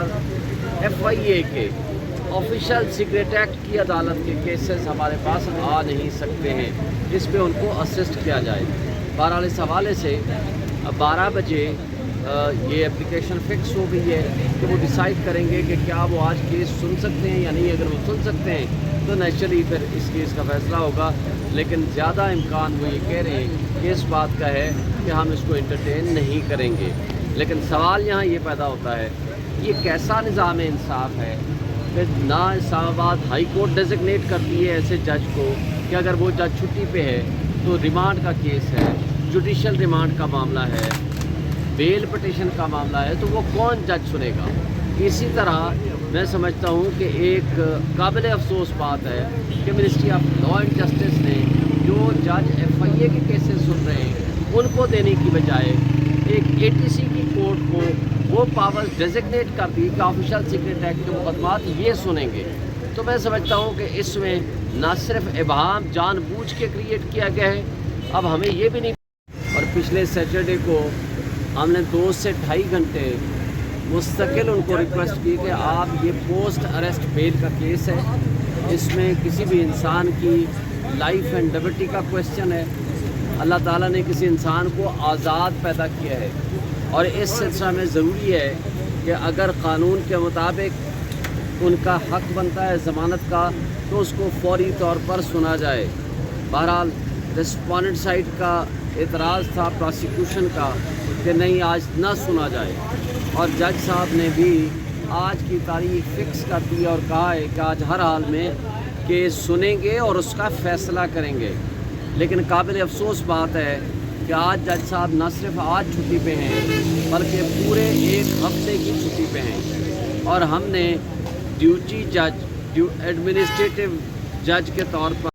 पर FIA के official secret act की अदालत के केसेस हमारे पास आ नहीं सकते हैं, इस पे उनको असिस्ट किया जाए। बहरहाल इस हवाले से 12 बजे ये एप्लीकेशन फिक्स हो गई है कि वो डिसाइड करेंगे कि क्या वो आज केस सुन सकते हैं या नहीं। अगर वो सुन सकते हैं तो नेचुरली फिर इस केस का फैसला होगा, लेकिन ज़्यादा इम्कान वो ये कह रहे हैं कि इस बात का है कि हम इसको इंटरटेन नहीं करेंगे। लेकिन सवाल यहाँ ये पैदा होता है, ये कैसा निज़ाम इंसाफ है कि ना इस्लामाबाद हाई कोर्ट डेजिग्नेट करती है ऐसे जज को कि अगर वो जज छुट्टी पे है तो रिमांड का केस है, जुडिशल रिमांड का मामला है, बेल पटिशन का मामला है, तो वो कौन जज सुनेगा। इसी तरह मैं समझता हूँ कि एक काबिल अफसोस बात है कि ministry of law and justice ने जो जज FIA के केसेस सुन रहे हैं उनको देने की बजाय एक ATC की कोर्ट को वो पावर्स डेजिग्नेट कर दी कि ऑफिशियल सीक्रेट एक्ट के मुकदमात ये सुनेंगे। तो मैं समझता हूँ कि इसमें ना सिर्फ इबहम जानबूझ के क्रिएट किया गया है, अब हमें ये भी नहीं। और पिछले सैटरडे को हमने 2 से 2.5 घंटे मुस्तकिल उनको रिक्वेस्ट की कि आप ये पोस्ट अरेस्ट बेल का केस है, इसमें किसी भी इंसान की लाइफ एंड लिबर्टी का क्वेश्चन है। अल्लाह ताला ने किसी इंसान को आज़ाद पैदा किया है और इस सिलसिले में ज़रूरी है कि अगर क़ानून के मुताबिक उनका हक़ बनता है ज़मानत का तो उसको फौरी तौर पर सुना जाए। बहरहाल रिस्पोंडेंट साइड का एतराज़ था प्रोसिक्यूशन का कि नहीं आज ना सुना जाए, और जज साहब ने भी आज की तारीख फिक्स कर दी और कहा है कि आज हर हाल में केस सुनेंगे और उसका फ़ैसला करेंगे। लेकिन काबिल अफसोस बात है कि आज जज साहब न सिर्फ आज छुट्टी पे हैं बल्कि पूरे 1 हफ्ते की छुट्टी पे हैं, और हमने ड्यूटी जज एडमिनिस्ट्रेटिव जज के तौर पर